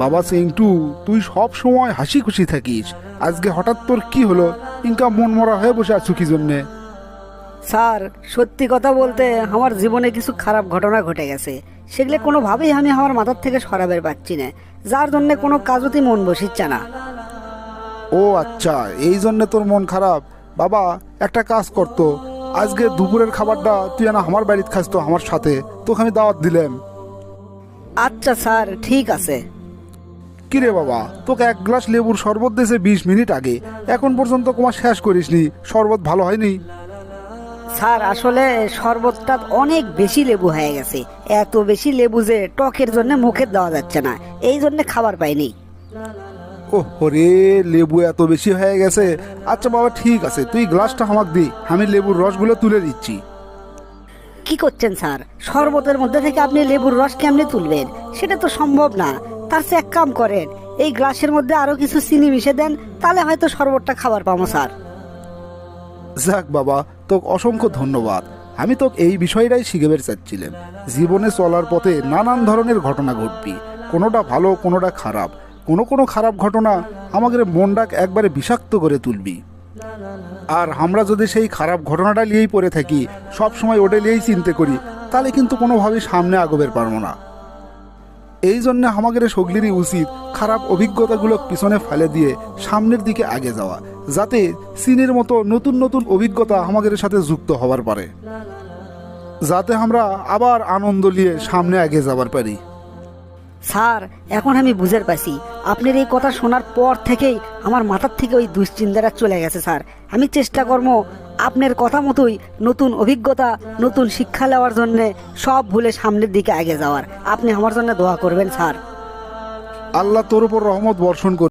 বাবা সিংটু, তুই সব সময় হাসি খুশি থাকিস, আজকে হঠাৎ তোর কি হলো? ইনকা মন মরা হয়ে বসে আছো কি জন্যে? স্যার, সত্যি কথা বলতে আমার জীবনে কিছু খারাপ ঘটনা ঘটে গেছে। সেগুলো কোনোভাবেই আমি আমার মাথার থেকে সরাবে পাচ্ছি না, যার জন্য কোনো কাজতেই মন বসিচ্ছে না। ও আচ্ছা, এই জন্য তোর মন খারাপ। বাবা, একটা কাজ করতো, আজকে দুপুরের খাবারটা তুই না আমার বাড়িতে খাস তো আমার সাথে, তোকে আমি দাওয়াত দিলাম। আচ্ছা স্যার, ঠিক আছে। কিরে বাবা, তোকে এক গ্লাস লেবুর শরবত দিয়েছে 20 মিনিট আগে, এখন পর্যন্ত তোমার শেষ করিসনি, শরবত ভালো হয়নি? স্যার, আসলে শরবতটা অনেক বেশি লেবু হয়ে গেছে, এত বেশি লেবু যে টকের জন্য মুখে দেওয়া যাচ্ছে না, এই জন্য খাবার পাইনি। ওহ রে, লেবু এত বেশি হয়ে গেছে। আচ্ছা বাবা, ঠিক আছে, তুই গ্লাসটা আমাকে দি, আমি লেবুর রসগুলো তুলে দিচ্ছি। কি করছেন স্যার? শরবতের মধ্যে থেকে আপনি লেবুর রস কেমনে তুলবেন? সেটা তো সম্ভব না। তার চেয়ে এক কাম করেন, এই গ্লাসের মধ্যে আরো কিছু চিনি মিশে দেন, তাহলে হয়তো শরবতটা খাবার পাবো স্যার। যাক বাবা, তোকে অসংখ্য ধন্যবাদ। আমি তোকে এই বিষয়টাই শিখেবার চাচ্ছিলাম। জীবনে চলার পথে নানান ধরনের ঘটনা ঘটবি, কোনোটা ভালো কোনোটা খারাপ। কোনো খারাপ ঘটনা আমাদের মনটাকে একবারে বিষাক্ত করে তুলবি। আর আমরা যদি সেই খারাপ ঘটনাটা নিয়েই পড়ে থাকি, সব সময় ওটা নিয়েই চিন্তা করি, তাহলে কিন্তু কোনোভাবেই সামনে আগবের পারবো না। এই জন্য আমাদের সগলিরই উচিত খারাপ অভিজ্ঞতাগুলো পিছনে ফেলে দিয়ে সামনের দিকে আগে যাওয়া, যাতে চীনের মতো নতুন নতুন অভিজ্ঞতা আমাদের সাথে যুক্ত হবার পারে, যাতে আমরা আবার আনন্দ নিয়ে সামনে আগে যাবার পারি। স্যার, এখন আমি বুঝতে পারছি, আপনার এই কথা শোনার পর থেকেই আমার মাথার থেকে ওই দুশ্চিন্তাটা চলে গেছে স্যার। আমি চেষ্টা করবো আপনার কথা মতোই নতুন অভিজ্ঞতা, নতুন শিক্ষা নেওয়ার জন্য সব ভুলে সামনের দিকে আগে যাওয়ার। আপনি আমার জন্য দোয়া করবেন স্যার। আল্লাহ তোর উপর রহমত বর্ষণ করুন।